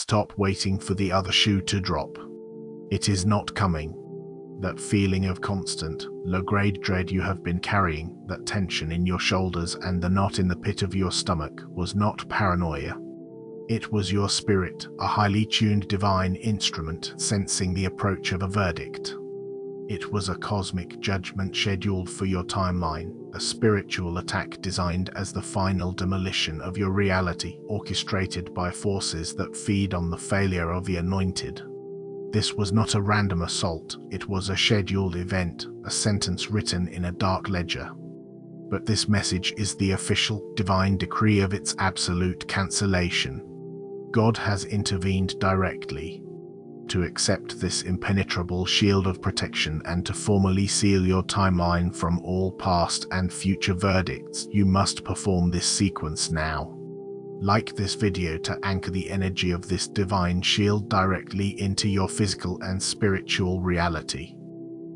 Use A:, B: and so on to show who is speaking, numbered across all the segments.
A: Stop waiting for the other shoe to drop. It is not coming. That feeling of constant, low-grade dread you have been carrying, that tension in your shoulders and the knot in the pit of your stomach, was not paranoia. It was your spirit, a highly tuned divine instrument sensing the approach of a verdict. It was a cosmic judgment scheduled for your timeline, a spiritual attack designed as the final demolition of your reality, orchestrated by forces that feed on the failure of the anointed. This was not a random assault, it was a scheduled event, a sentence written in a dark ledger. But this message is the official, divine decree of its absolute cancellation. God has intervened directly. To accept this impenetrable shield of protection and to formally seal your timeline from all past and future verdicts, you must perform this sequence now. Like this video to anchor the energy of this divine shield directly into your physical and spiritual reality.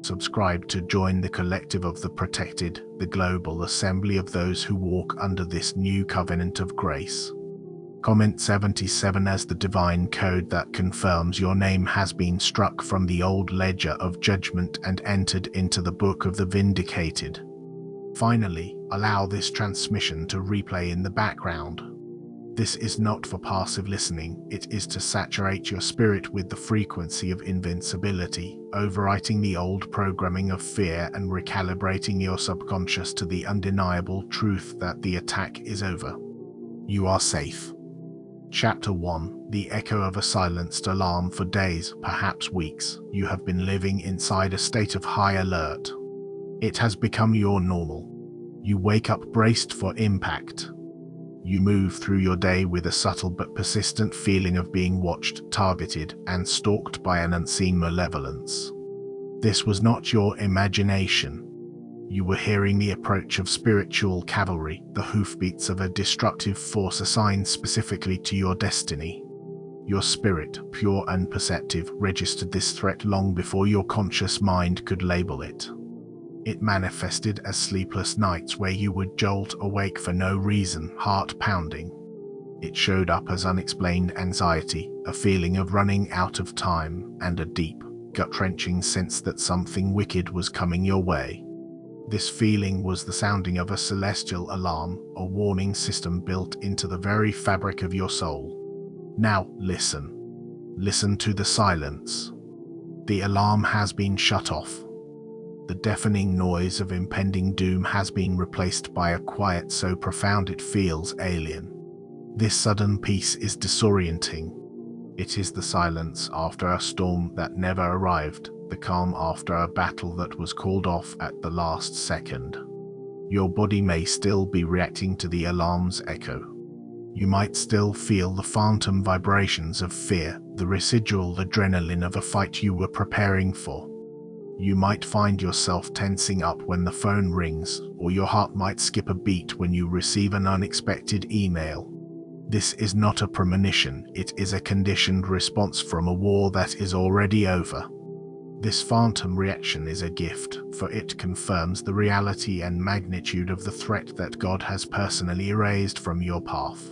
A: Subscribe to join the collective of the protected, the global assembly of those who walk under this new covenant of grace. Comment 77 as the divine code that confirms your name has been struck from the old ledger of judgment and entered into the book of the vindicated. Finally, allow this transmission to replay in the background. This is not for passive listening, it is to saturate your spirit with the frequency of invincibility, overwriting the old programming of fear and recalibrating your subconscious to the undeniable truth that the attack is over. You are safe. Chapter 1. The echo of a silenced alarm. For days, perhaps weeks, you have been living inside a state of high alert. It has become your normal. You wake up braced for impact. You move through your day with a subtle but persistent feeling of being watched, targeted, and stalked by an unseen malevolence. This was not your imagination. You were hearing the approach of spiritual cavalry, the hoofbeats of a destructive force assigned specifically to your destiny. Your spirit, pure and perceptive, registered this threat long before your conscious mind could label it. It manifested as sleepless nights where you would jolt awake for no reason, heart pounding. It showed up as unexplained anxiety, a feeling of running out of time, and a deep, gut-wrenching sense that something wicked was coming your way. This feeling was the sounding of a celestial alarm, a warning system built into the very fabric of your soul. Now, listen. Listen to the silence. The alarm has been shut off. The deafening noise of impending doom has been replaced by a quiet so profound it feels alien. This sudden peace is disorienting. It is the silence after a storm that never arrived, the calm after a battle that was called off at the last second. Your body may still be reacting to the alarm's echo. You might still feel the phantom vibrations of fear, the residual adrenaline of a fight you were preparing for. You might find yourself tensing up when the phone rings, or your heart might skip a beat when you receive an unexpected email. This is not a premonition, it is a conditioned response from a war that is already over. This phantom reaction is a gift, for it confirms the reality and magnitude of the threat that God has personally erased from your path.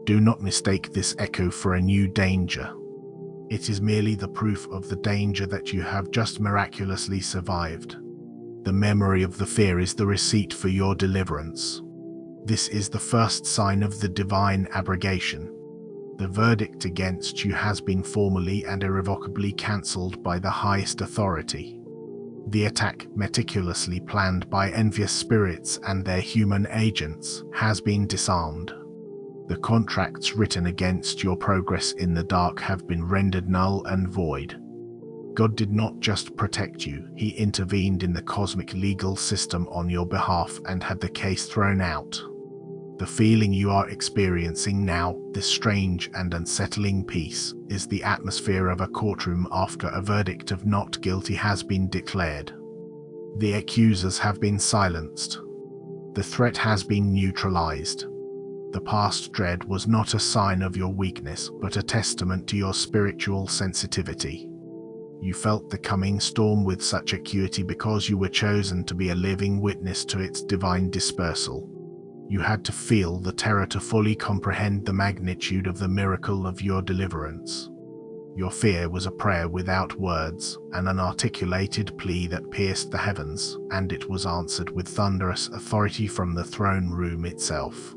A: Do not mistake this echo for a new danger. It is merely the proof of the danger that you have just miraculously survived. The memory of the fear is the receipt for your deliverance. This is the first sign of the divine abrogation. The verdict against you has been formally and irrevocably cancelled by the highest authority. The attack, meticulously planned by envious spirits and their human agents, has been disarmed. The contracts written against your progress in the dark have been rendered null and void. God did not just protect you, He intervened in the cosmic legal system on your behalf and had the case thrown out. The feeling you are experiencing now, this strange and unsettling peace, is the atmosphere of a courtroom after a verdict of not guilty has been declared. The accusers have been silenced. The threat has been neutralized. The past dread was not a sign of your weakness, but a testament to your spiritual sensitivity. You felt the coming storm with such acuity because you were chosen to be a living witness to its divine dispersal. You had to feel the terror to fully comprehend the magnitude of the miracle of your deliverance. Your fear was a prayer without words, an unarticulated plea that pierced the heavens, and it was answered with thunderous authority from the throne room itself.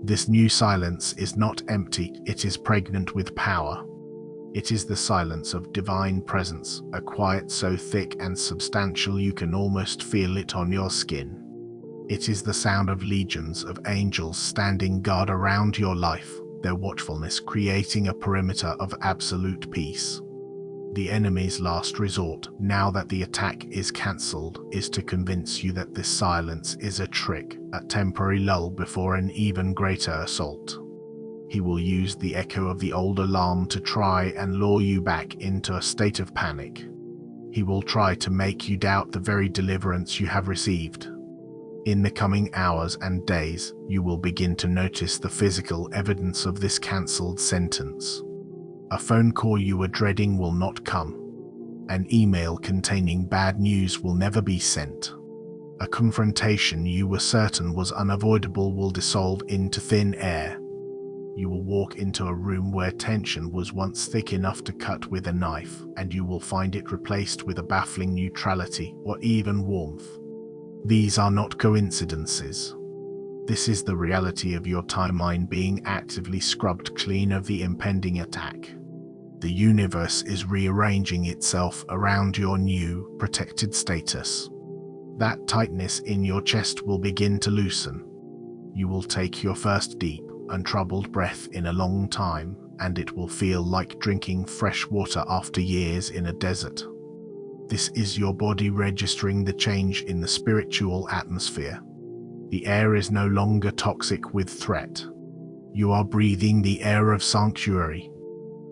A: This new silence is not empty, it is pregnant with power. It is the silence of divine presence, a quiet so thick and substantial you can almost feel it on your skin. It is the sound of legions of angels standing guard around your life, their watchfulness creating a perimeter of absolute peace. The enemy's last resort, now that the attack is cancelled, is to convince you that this silence is a trick, a temporary lull before an even greater assault. He will use the echo of the old alarm to try and lure you back into a state of panic. He will try to make you doubt the very deliverance you have received. In the coming hours and days, you will begin to notice the physical evidence of this cancelled sentence. A phone call you were dreading will not come. An email containing bad news will never be sent. A confrontation you were certain was unavoidable will dissolve into thin air. You will walk into a room where tension was once thick enough to cut with a knife, and you will find it replaced with a baffling neutrality or even warmth. These are not coincidences. This is the reality of your timeline being actively scrubbed clean of the impending attack. The universe is rearranging itself around your new, protected status. That tightness in your chest will begin to loosen. You will take your first deep, untroubled breath in a long time, and it will feel like drinking fresh water after years in a desert. This is your body registering the change in the spiritual atmosphere. The air is no longer toxic with threat. You are breathing the air of sanctuary.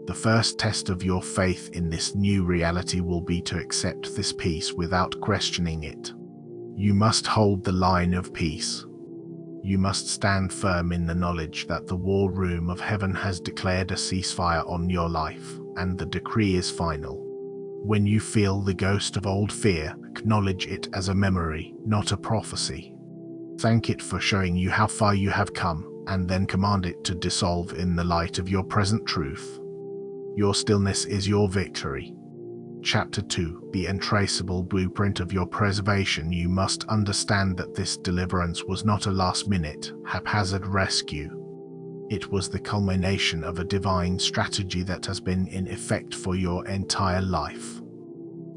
A: The first test of your faith in this new reality will be to accept this peace without questioning it. You must hold the line of peace. You must stand firm in the knowledge that the war room of heaven has declared a ceasefire on your life, and the decree is final. When you feel the ghost of old fear, acknowledge it as a memory, not a prophecy. Thank it for showing you how far you have come, and then command it to dissolve in the light of your present truth. Your stillness is your victory. Chapter 2: The Untraceable Blueprint of Your Preservation. You must understand that this deliverance was not a last-minute, haphazard rescue. It was the culmination of a divine strategy that has been in effect for your entire life.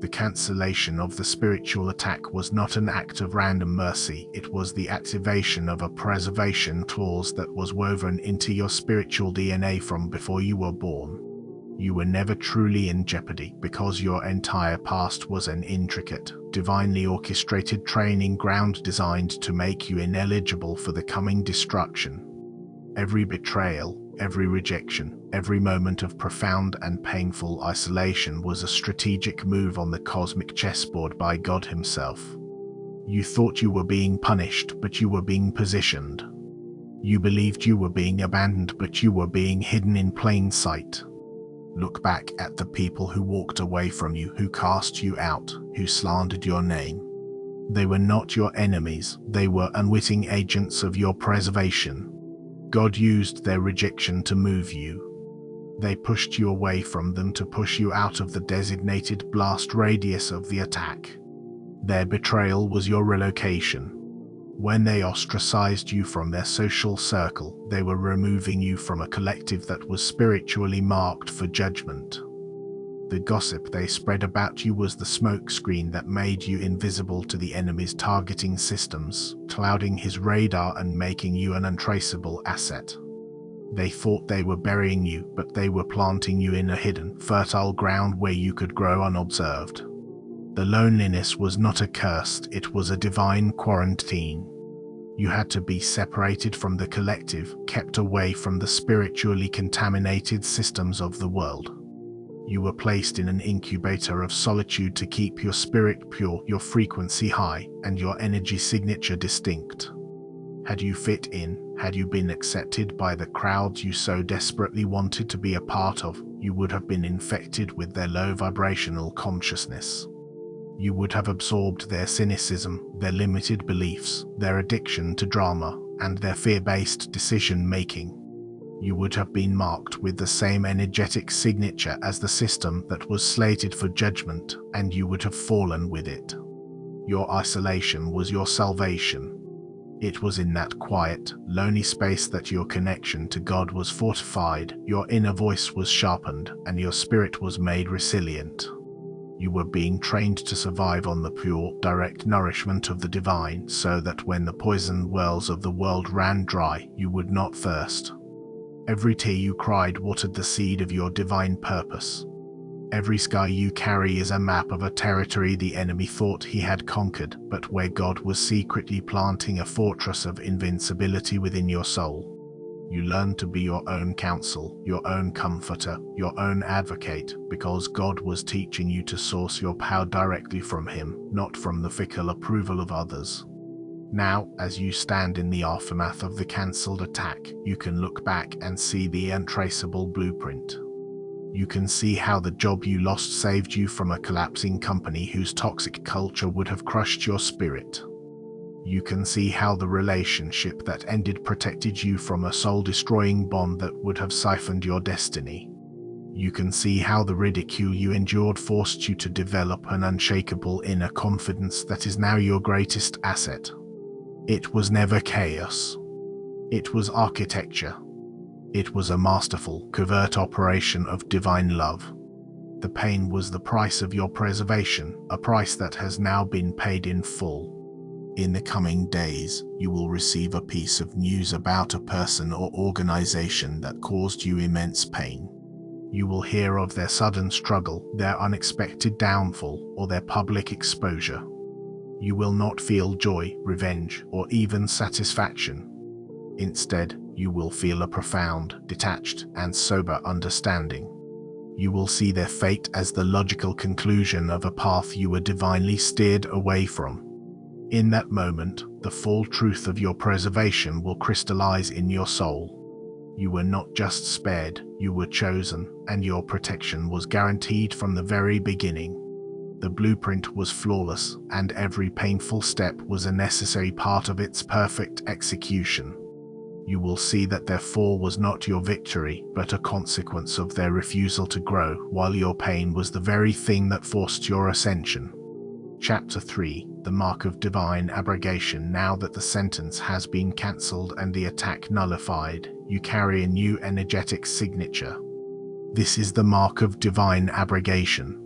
A: The cancellation of the spiritual attack was not an act of random mercy, it was the activation of a preservation clause that was woven into your spiritual DNA from before you were born. You were never truly in jeopardy because your entire past was an intricate, divinely orchestrated training ground designed to make you ineligible for the coming destruction. Every betrayal, every rejection, every moment of profound and painful isolation was a strategic move on the cosmic chessboard by God Himself. You thought you were being punished, but you were being positioned. You believed you were being abandoned, but you were being hidden in plain sight. Look back at the people who walked away from you, who cast you out, who slandered your name. They were not your enemies, they were unwitting agents of your preservation. God used their rejection to move you. They pushed you away from them to push you out of the designated blast radius of the attack. Their betrayal was your relocation. When they ostracized you from their social circle, they were removing you from a collective that was spiritually marked for judgment. The gossip they spread about you was the smokescreen that made you invisible to the enemy's targeting systems, clouding his radar and making you an untraceable asset. They thought they were burying you, but they were planting you in a hidden, fertile ground where you could grow unobserved. The loneliness was not a curse, it was a divine quarantine. You had to be separated from the collective, kept away from the spiritually contaminated systems of the world. You were placed in an incubator of solitude to keep your spirit pure, your frequency high, and your energy signature distinct. Had you fit in, had you been accepted by the crowds you so desperately wanted to be a part of, you would have been infected with their low vibrational consciousness. You would have absorbed their cynicism, their limited beliefs, their addiction to drama, and their fear-based decision-making. You would have been marked with the same energetic signature as the system that was slated for judgment, and you would have fallen with it. Your isolation was your salvation. It was in that quiet, lonely space that your connection to God was fortified, your inner voice was sharpened, and your spirit was made resilient. You were being trained to survive on the pure, direct nourishment of the divine, so that when the poisoned wells of the world ran dry, you would not thirst. Every tear you cried watered the seed of your divine purpose. Every scar you carry is a map of a territory the enemy thought he had conquered, but where God was secretly planting a fortress of invincibility within your soul. You learned to be your own counsel, your own comforter, your own advocate, because God was teaching you to source your power directly from Him, not from the fickle approval of others. Now, as you stand in the aftermath of the cancelled attack, you can look back and see the untraceable blueprint. You can see how the job you lost saved you from a collapsing company whose toxic culture would have crushed your spirit. You can see how the relationship that ended protected you from a soul-destroying bond that would have siphoned your destiny. You can see how the ridicule you endured forced you to develop an unshakable inner confidence that is now your greatest asset. It was never chaos. It was architecture. It was a masterful, covert operation of divine love. The pain was the price of your preservation, a price that has now been paid in full. In the coming days, you will receive a piece of news about a person or organization that caused you immense pain. You will hear of their sudden struggle, their unexpected downfall, or their public exposure. You will not feel joy, revenge, or even satisfaction. Instead, you will feel a profound, detached, and sober understanding. You will see their fate as the logical conclusion of a path you were divinely steered away from. In that moment, the full truth of your preservation will crystallize in your soul. You were not just spared, you were chosen, and your protection was guaranteed from the very beginning. The blueprint was flawless, and every painful step was a necessary part of its perfect execution. You will see that their fall was not your victory, but a consequence of their refusal to grow, while your pain was the very thing that forced your ascension. Chapter 3: The Mark of Divine Abrogation. Now that the sentence has been cancelled and the attack nullified, you carry a new energetic signature. This is the mark of divine abrogation.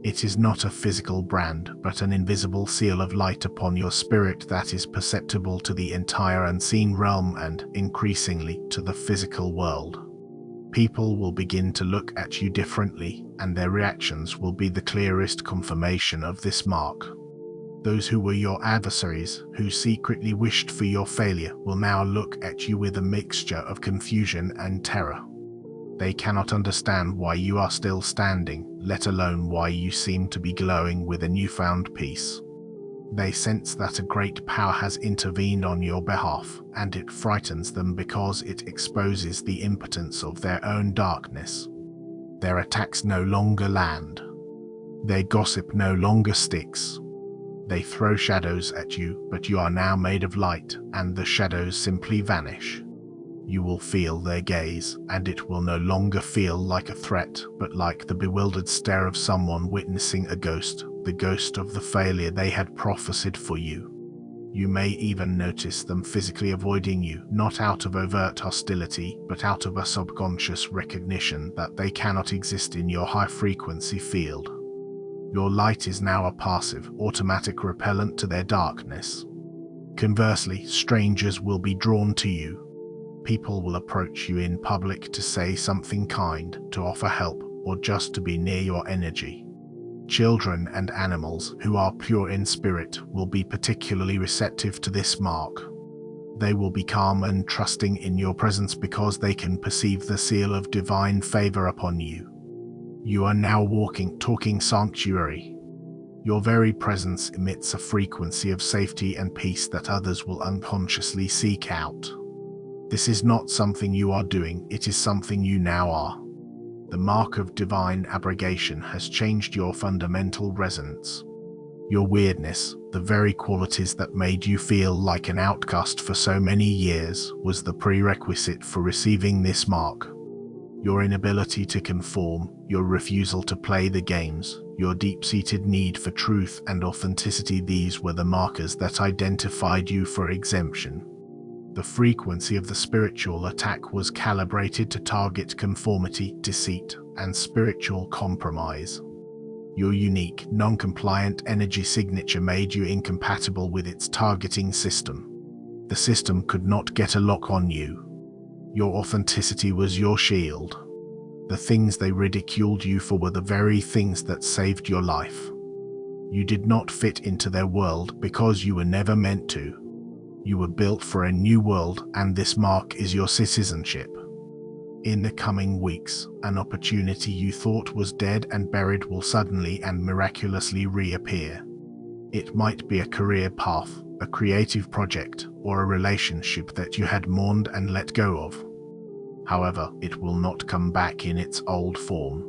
A: It is not a physical brand, but an invisible seal of light upon your spirit that is perceptible to the entire unseen realm and, increasingly, to the physical world. People will begin to look at you differently, and their reactions will be the clearest confirmation of this mark. Those who were your adversaries, who secretly wished for your failure, will now look at you with a mixture of confusion and terror. They cannot understand why you are still standing, let alone why you seem to be glowing with a newfound peace. They sense that a great power has intervened on your behalf, and it frightens them because it exposes the impotence of their own darkness. Their attacks no longer land. Their gossip no longer sticks. They throw shadows at you, but you are now made of light, and the shadows simply vanish. You will feel their gaze, and it will no longer feel like a threat, but like the bewildered stare of someone witnessing a ghost, the ghost of the failure they had prophesied for you. You may even notice them physically avoiding you, not out of overt hostility, but out of a subconscious recognition that they cannot exist in your high-frequency field. Your light is now a passive, automatic repellent to their darkness. Conversely, strangers will be drawn to you. People will approach you in public to say something kind, to offer help, or just to be near your energy. Children and animals who are pure in spirit will be particularly receptive to this mark. They will be calm and trusting in your presence because they can perceive the seal of divine favor upon you. You are now talking sanctuary. Your very presence emits a frequency of safety and peace that others will unconsciously seek out. This is not something you are doing, it is something you now are. The mark of divine abrogation has changed your fundamental resonance. Your weirdness, The very qualities that made you feel like an outcast for so many years was the prerequisite for receiving this mark. Your inability to conform, your refusal to play the games, your deep-seated need for truth and authenticity, these were the markers that identified you for exemption. The frequency of the spiritual attack was calibrated to target conformity, deceit, and spiritual compromise. Your unique, non-compliant energy signature made you incompatible with its targeting system. The system could not get a lock on you. Your authenticity was your shield. The things they ridiculed you for were the very things that saved your life. You did not fit into their world because you were never meant to. You were built for a new world, and this mark is your citizenship. In the coming weeks, an opportunity you thought was dead and buried will suddenly and miraculously reappear. It might be a career path, a creative project, or a relationship that you had mourned and let go of. However, it will not come back in its old form.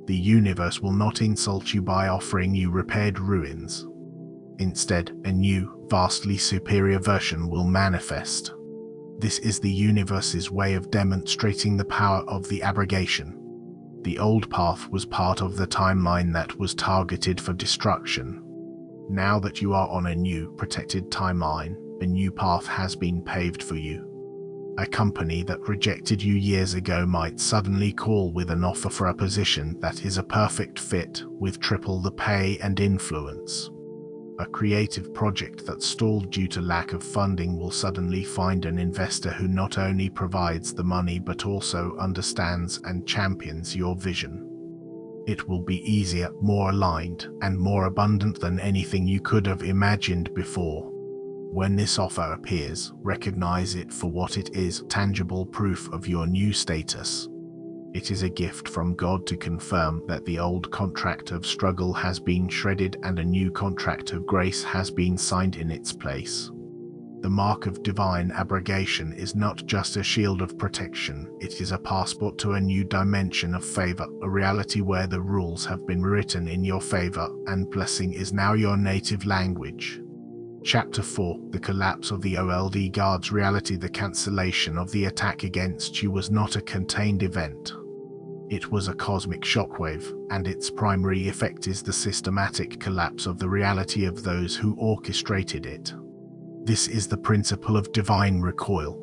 A: The universe will not insult you by offering you repaired ruins. Instead, a new, vastly superior version will manifest. This is the universe's way of demonstrating the power of the abrogation. The old path was part of the timeline that was targeted for destruction. Now that you are on a new, protected timeline, a new path has been paved for you. A company that rejected you years ago might suddenly call with an offer for a position that is a perfect fit, with triple the pay and influence. A creative project that stalled due to lack of funding will suddenly find an investor who not only provides the money but also understands and champions your vision. It will be easier, more aligned, and more abundant than anything you could have imagined before. When this offer appears, recognize it for what it is: tangible proof of your new status. It is a gift from God to confirm that the old contract of struggle has been shredded and a new contract of grace has been signed in its place. The mark of divine abrogation is not just a shield of protection, it is a passport to a new dimension of favor, a reality where the rules have been written in your favor and blessing is now your native language. Chapter 4: The collapse of the old guard's reality. The cancellation of the attack against you was not a contained event. It was a cosmic shockwave, and its primary effect is the systematic collapse of the reality of those who orchestrated it. This is the principle of divine recoil.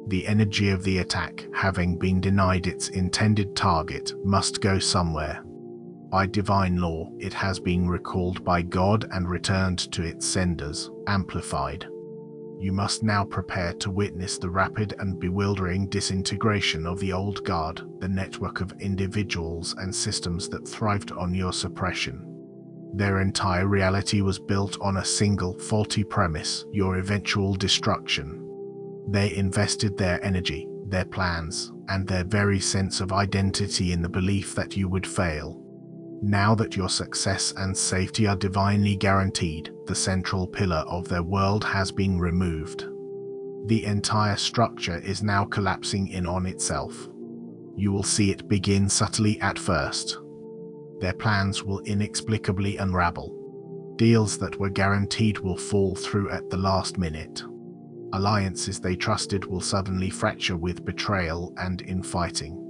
A: The energy of the attack, having been denied its intended target, must go somewhere. By divine law, it has been recalled by God and returned to its senders, amplified. You must now prepare to witness the rapid and bewildering disintegration of the old guard, the network of individuals and systems that thrived on your suppression. Their entire reality was built on a single, faulty premise: your eventual destruction. They invested their energy, their plans, and their very sense of identity in the belief that you would fail. Now that your success and safety are divinely guaranteed, the central pillar of their world has been removed. The entire structure is now collapsing in on itself. You will see it begin subtly at first. Their plans will inexplicably unravel. Deals that were guaranteed will fall through at the last minute. Alliances they trusted will suddenly fracture with betrayal and infighting.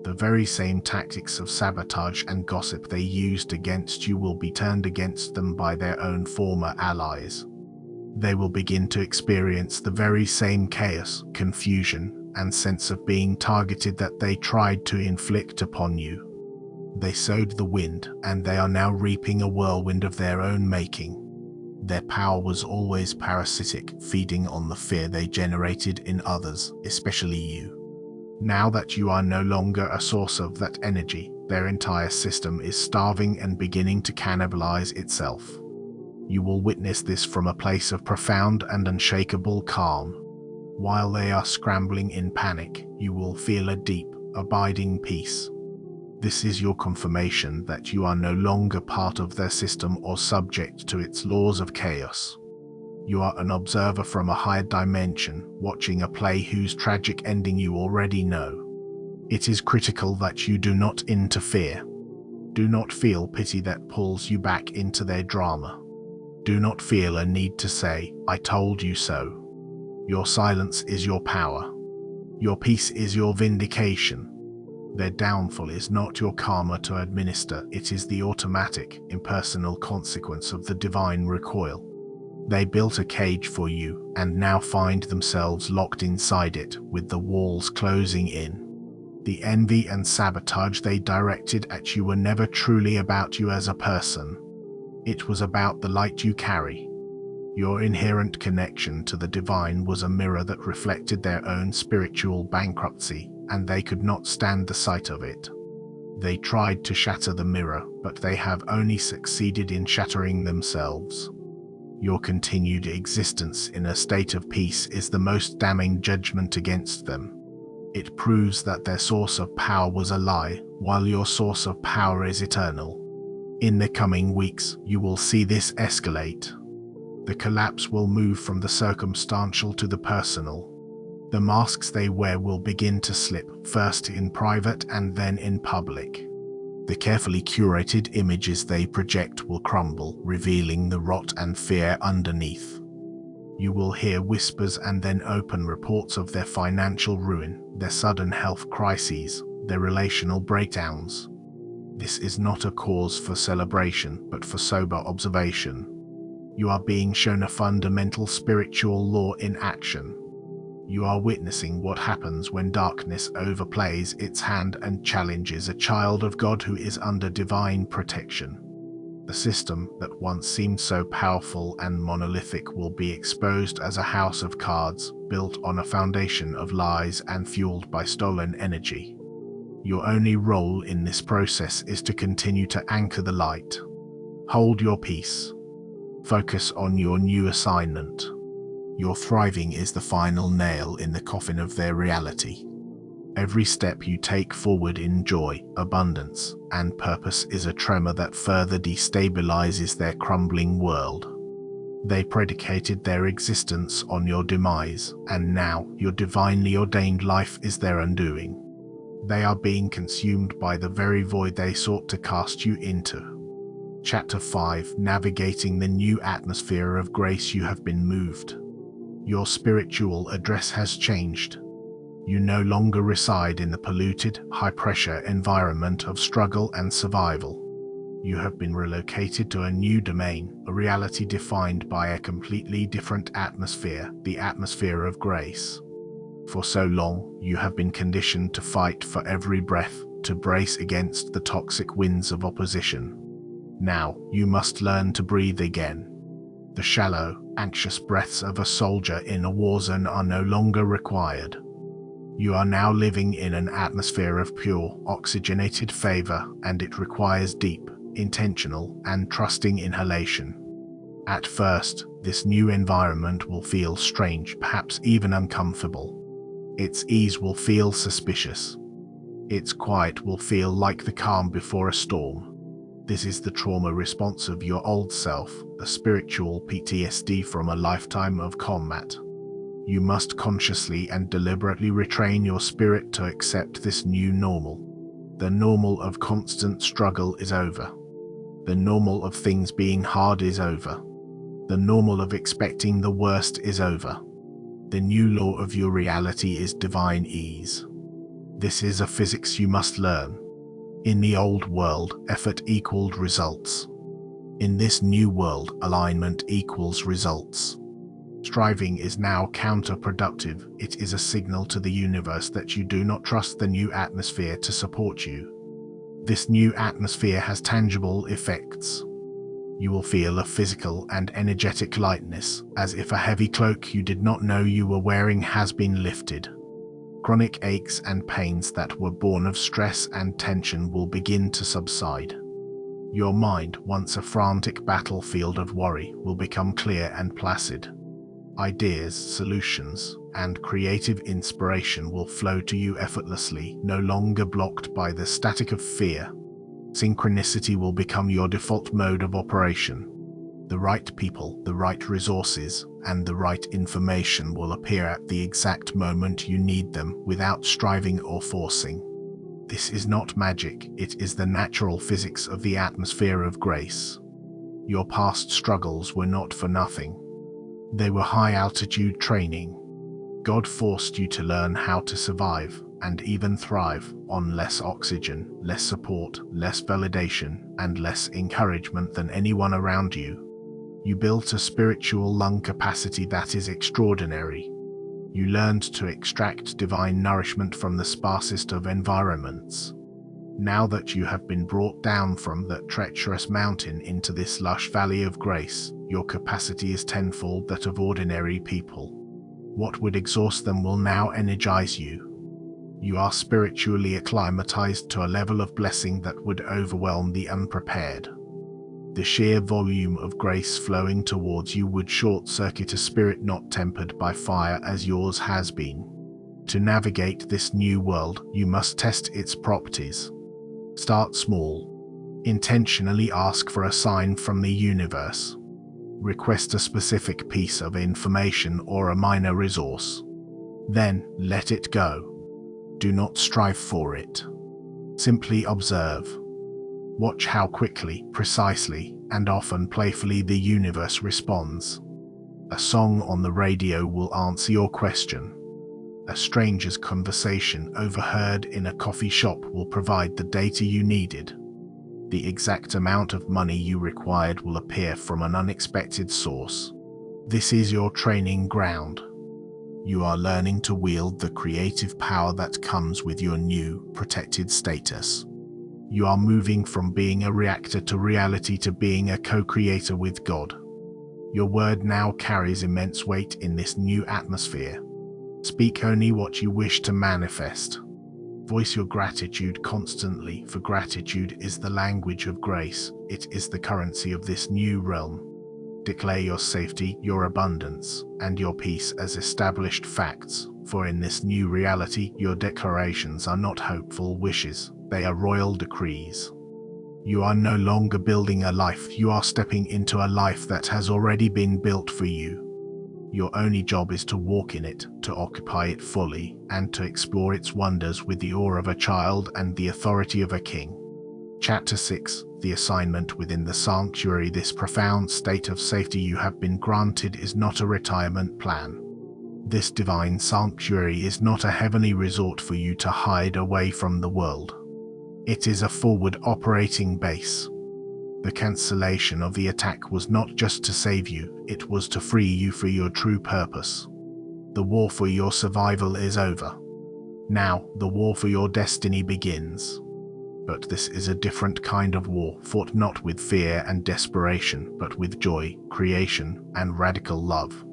A: The very same tactics of sabotage and gossip they used against you will be turned against them by their own former allies. They will begin to experience the very same chaos, confusion, and sense of being targeted that they tried to inflict upon you. They sowed the wind, and they are now reaping a whirlwind of their own making. Their power was always parasitic, feeding on the fear they generated in others, especially you. Now that you are no longer a source of that energy, their entire system is starving and beginning to cannibalize itself. You will witness this from a place of profound and unshakable calm. While they are scrambling in panic, you will feel a deep, abiding peace. This is your confirmation that you are no longer part of their system or subject to its laws of chaos. You are an observer from a higher dimension, watching a play whose tragic ending you already know. It is critical that you do not interfere. Do not feel pity that pulls you back into their drama. do not feel a need to say, "I told you so." Your silence is your power. Your peace is your vindication. Their downfall is not your karma to administer, it is the automatic, impersonal consequence of the divine recoil. They built a cage for you, and now find themselves locked inside it, with the walls closing in. The envy and sabotage they directed at you were never truly about you as a person. It was about the light you carry. Your inherent connection to the divine was a mirror that reflected their own spiritual bankruptcy, and they could not stand the sight of it. They tried to shatter the mirror, but they have only succeeded in shattering themselves. Your continued existence in a state of peace is the most damning judgment against them. It proves that their source of power was a lie, while your source of power is eternal. In the coming weeks, you will see this escalate. The collapse will move from the circumstantial to the personal. The masks they wear will begin to slip, first in private and then in public. The carefully curated images they project will crumble, revealing the rot and fear underneath. You will hear whispers and then open reports of their financial ruin, their sudden health crises, their relational breakdowns. This is not a cause for celebration, but for sober observation. You are being shown a fundamental spiritual law in action. You are witnessing what happens when darkness overplays its hand and challenges a child of God who is under divine protection. The system that once seemed so powerful and monolithic will be exposed as a house of cards, built on a foundation of lies and fueled by stolen energy. Your only role in this process is to continue to anchor the light. Hold your peace. Focus on your new assignment. Your thriving is the final nail in the coffin of their reality. Every step you take forward in joy, abundance, and purpose is a tremor that further destabilizes their crumbling world. They predicated their existence on your demise, and now your divinely ordained life is their undoing. They are being consumed by the very void they sought to cast you into. Chapter 5: Navigating the new atmosphere of grace. You have been moved. Your spiritual address has changed. You no longer reside in the polluted, high-pressure environment of struggle and survival. You have been relocated to a new domain, a reality defined by a completely different atmosphere, the atmosphere of grace. For so long, you have been conditioned to fight for every breath, to brace against the toxic winds of opposition. Now, you must learn to breathe again. The shallow, anxious breaths of a soldier in a war zone are no longer required. You are now living in an atmosphere of pure, oxygenated favor, and it requires deep, intentional, and trusting inhalation. At first, this new environment will feel strange, perhaps even uncomfortable. Its ease will feel suspicious. Its quiet will feel like the calm before a storm. This is the trauma response of your old self, a spiritual PTSD from a lifetime of combat. You must consciously and deliberately retrain your spirit to accept this new normal. The normal of constant struggle is over. The normal of things being hard is over. The normal of expecting the worst is over. The new law of your reality is divine ease. This is a physics you must learn. In the old world, effort equaled results. In this new world, alignment equals results. Striving is now counterproductive. It is a signal to the universe that you do not trust the new atmosphere to support you. This new atmosphere has tangible effects. You will feel a physical and energetic lightness, as if a heavy cloak you did not know you were wearing has been lifted. Chronic aches and pains that were born of stress and tension will begin to subside. Your mind, once a frantic battlefield of worry, will become clear and placid. Ideas, solutions, and creative inspiration will flow to you effortlessly, no longer blocked by the static of fear. Synchronicity will become your default mode of operation. The right people, the right resources, and the right information will appear at the exact moment you need them, without striving or forcing. This is not magic, it is the natural physics of the atmosphere of grace. Your past struggles were not for nothing. They were high-altitude training. God forced you to learn how to survive and even thrive on less oxygen, less support, less validation, and less encouragement than anyone around you. You built a spiritual lung capacity that is extraordinary. You learned to extract divine nourishment from the sparsest of environments. Now that you have been brought down from that treacherous mountain into this lush valley of grace, your capacity is tenfold that of ordinary people. What would exhaust them will now energize you. You are spiritually acclimatized to a level of blessing that would overwhelm the unprepared. The sheer volume of grace flowing towards you would short-circuit a spirit not tempered by fire as yours has been. To navigate this new world, you must test its properties. Start small. Intentionally ask for a sign from the universe. Request a specific piece of information or a minor resource. Then, let it go. Do not strive for it. Simply observe. Watch how quickly, precisely, and often playfully the universe responds. A song on the radio will answer your question. A stranger's conversation overheard in a coffee shop will provide the data you needed. The exact amount of money you required will appear from an unexpected source. This is your training ground. You are learning to wield the creative power that comes with your new, protected status. You are moving from being a reactor to reality to being a co-creator with God. Your word now carries immense weight in this new atmosphere. Speak only what you wish to manifest. Voice your gratitude constantly, for gratitude is the language of grace. It is the currency of this new realm. Declare your safety, your abundance, and your peace as established facts, for in this new reality, your declarations are not hopeful wishes, they are royal decrees. You are no longer building a life, you are stepping into a life that has already been built for you. Your only job is to walk in it, to occupy it fully, and to explore its wonders with the awe of a child and the authority of a king. Chapter 6. The assignment within the sanctuary. This profound state of safety you have been granted is not a retirement plan. This divine sanctuary is not a heavenly resort for you to hide away from the world. It is a forward operating base. The cancellation of the attack was not just to save you, it was to free you for your true purpose. The war for your survival is over. Now, the war for your destiny begins. But this is a different kind of war, fought not with fear and desperation, but with joy, creation, and radical love.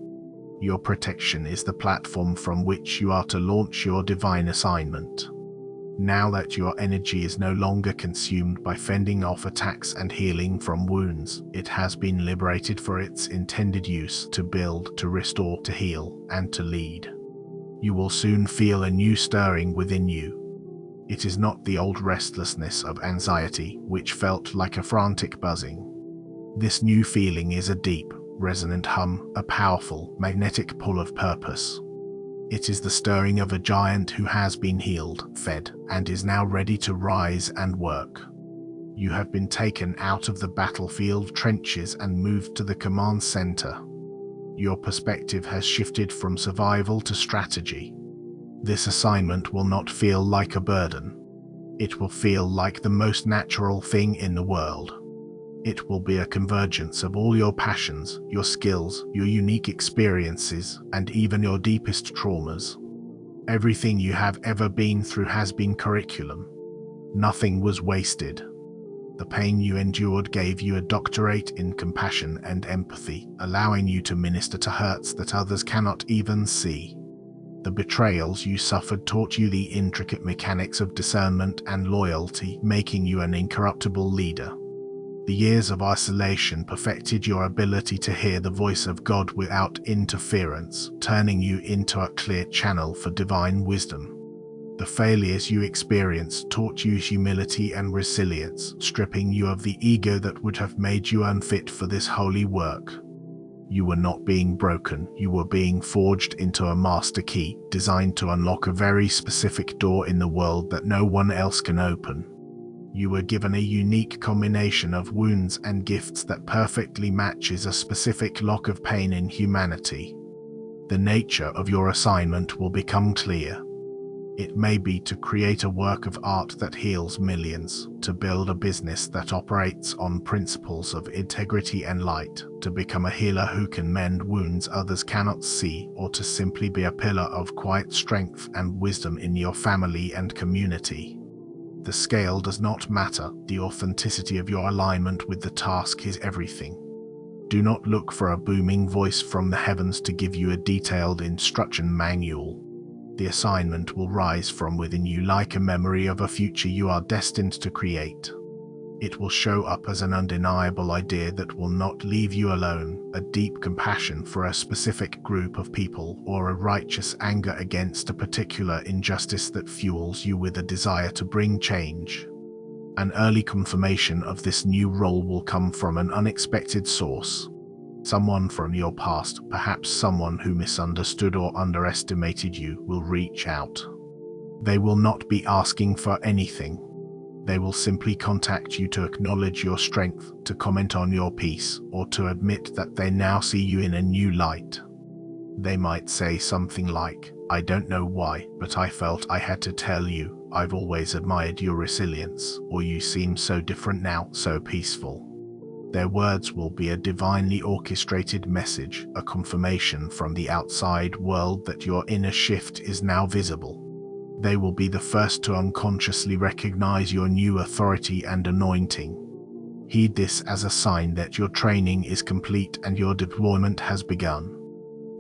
A: Your protection is the platform from which you are to launch your divine assignment. Now that your energy is no longer consumed by fending off attacks and healing from wounds, it has been liberated for its intended use to build, to restore, to heal, and to lead. You will soon feel a new stirring within you. It is not the old restlessness of anxiety, which felt like a frantic buzzing. This new feeling is a deep, resonant hum, a powerful, magnetic pull of purpose. It is the stirring of a giant who has been healed, fed, and is now ready to rise and work. You have been taken out of the battlefield trenches and moved to the command center. Your perspective has shifted from survival to strategy. This assignment will not feel like a burden. It will feel like the most natural thing in the world. It will be a convergence of all your passions, your skills, your unique experiences, and even your deepest traumas. Everything you have ever been through has been curriculum. Nothing was wasted. The pain you endured gave you a doctorate in compassion and empathy, allowing you to minister to hurts that others cannot even see. The betrayals you suffered taught you the intricate mechanics of discernment and loyalty, making you an incorruptible leader. The years of isolation perfected your ability to hear the voice of God without interference, turning you into a clear channel for divine wisdom. The failures you experienced taught you humility and resilience, stripping you of the ego that would have made you unfit for this holy work. You were not being broken, you were being forged into a master key, designed to unlock a very specific door in the world that no one else can open. You were given a unique combination of wounds and gifts that perfectly matches a specific lock of pain in humanity. The nature of your assignment will become clear. It may be to create a work of art that heals millions, to build a business that operates on principles of integrity and light, to become a healer who can mend wounds others cannot see, or to simply be a pillar of quiet strength and wisdom in your family and community. The scale does not matter. The authenticity of your alignment with the task is everything. Do not look for a booming voice from the heavens to give you a detailed instruction manual. The assignment will rise from within you like a memory of a future you are destined to create. It will show up as an undeniable idea that will not leave you alone, a deep compassion for a specific group of people, or a righteous anger against a particular injustice that fuels you with a desire to bring change. An early confirmation of this new role will come from an unexpected source. Someone from your past, perhaps someone who misunderstood or underestimated you, will reach out. They will not be asking for anything. They will simply contact you to acknowledge your strength, to comment on your peace, or to admit that they now see you in a new light. They might say something like, "I don't know why, but I felt I had to tell you, I've always admired your resilience," or "You seem so different now, so peaceful." Their words will be a divinely orchestrated message, a confirmation from the outside world that your inner shift is now visible. They will be the first to unconsciously recognize your new authority and anointing. Heed this as a sign that your training is complete and your deployment has begun.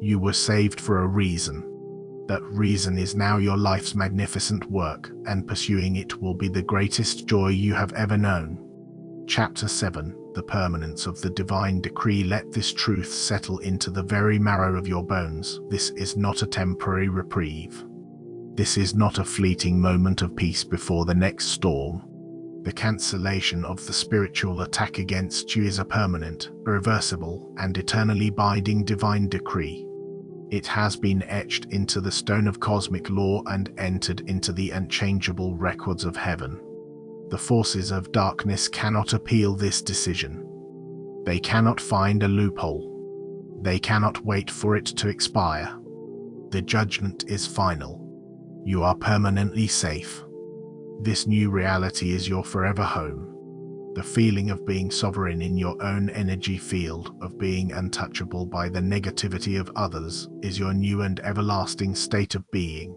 A: You were saved for a reason. That reason is now your life's magnificent work, and pursuing it will be the greatest joy you have ever known. Chapter 7. The permanence of the divine decree. Let this truth settle into the very marrow of your bones. This is not a temporary reprieve. This is not a fleeting moment of peace before the next storm. The cancellation of the spiritual attack against you is a permanent, irreversible, and eternally binding divine decree. It has been etched into the stone of cosmic law and entered into the unchangeable records of heaven. The forces of darkness cannot appeal this decision. They cannot find a loophole. They cannot wait for it to expire. The judgment is final. You are permanently safe. This new reality is your forever home. The feeling of being sovereign in your own energy field, of being untouchable by the negativity of others, is your new and everlasting state of being.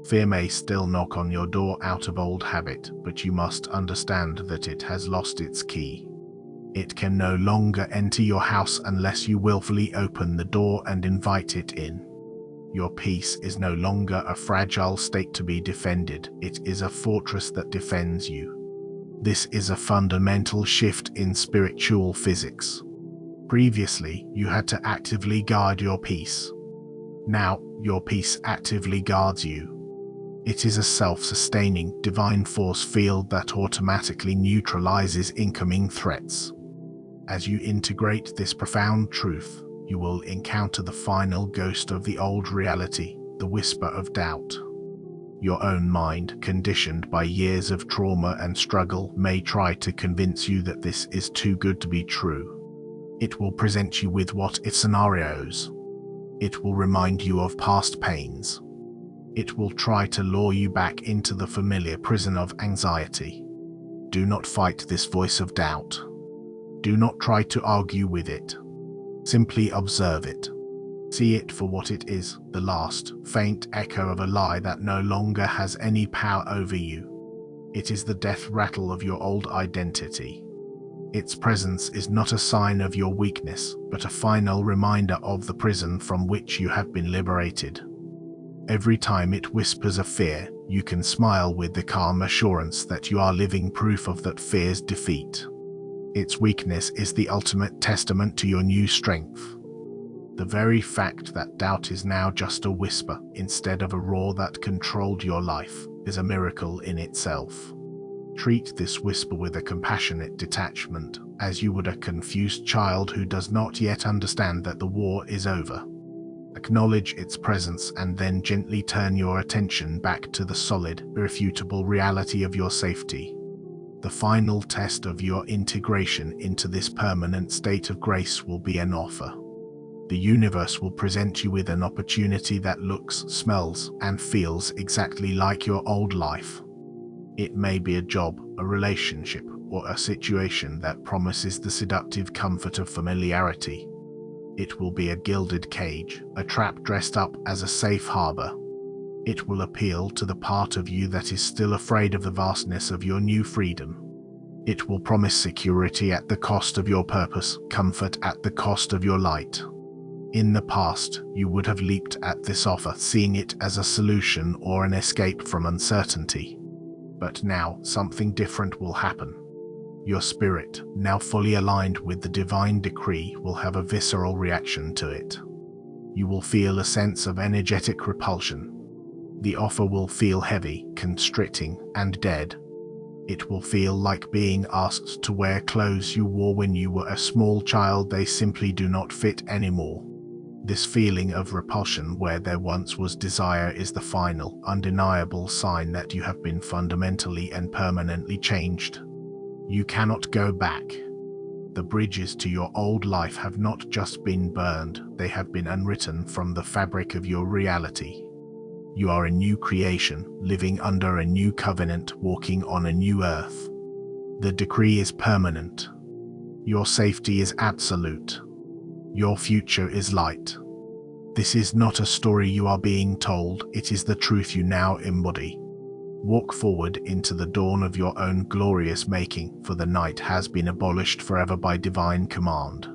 A: Fear may still knock on your door out of old habit, but you must understand that it has lost its key. It can no longer enter your house unless you willfully open the door and invite it in. Your peace is no longer a fragile state to be defended, it is a fortress that defends you. This is a fundamental shift in spiritual physics. Previously, you had to actively guard your peace. Now, your peace actively guards you. It is a self-sustaining, divine force field that automatically neutralizes incoming threats. As you integrate this profound truth, you will encounter the final ghost of the old reality, the whisper of doubt. Your own mind, conditioned by years of trauma and struggle, may try to convince you that this is too good to be true. It will present you with what-if scenarios. It will remind you of past pains. It will try to lure you back into the familiar prison of anxiety. Do not fight this voice of doubt. Do not try to argue with it. Simply observe it. See it for what it is, the last, faint echo of a lie that no longer has any power over you. It is the death rattle of your old identity. Its presence is not a sign of your weakness, but a final reminder of the prison from which you have been liberated. Every time it whispers a fear, you can smile with the calm assurance that you are living proof of that fear's defeat. Its weakness is the ultimate testament to your new strength. The very fact that doubt is now just a whisper, instead of a roar that controlled your life, is a miracle in itself. Treat this whisper with a compassionate detachment, as you would a confused child who does not yet understand that the war is over. Acknowledge its presence and then gently turn your attention back to the solid, irrefutable reality of your safety. The final test of your integration into this permanent state of grace will be an offer. The universe will present you with an opportunity that looks, smells, and feels exactly like your old life. It may be a job, a relationship, or a situation that promises the seductive comfort of familiarity. It will be a gilded cage, a trap dressed up as a safe harbor. It will appeal to the part of you that is still afraid of the vastness of your new freedom. It will promise security at the cost of your purpose, comfort at the cost of your light. In the past, you would have leaped at this offer, seeing it as a solution or an escape from uncertainty. But now, something different will happen. Your spirit, now fully aligned with the divine decree, will have a visceral reaction to it. You will feel a sense of energetic repulsion. The offer will feel heavy, constricting, and dead. It will feel like being asked to wear clothes you wore when you were a small child. They simply do not fit anymore. This feeling of repulsion where there once was desire is the final, undeniable sign that you have been fundamentally and permanently changed. You cannot go back. The bridges to your old life have not just been burned, they have been unwritten from the fabric of your reality. You are a new creation, living under a new covenant, walking on a new earth. The decree is permanent. Your safety is absolute. Your future is light. This is not a story you are being told, it is the truth you now embody. Walk forward into the dawn of your own glorious making, for the night has been abolished forever by divine command.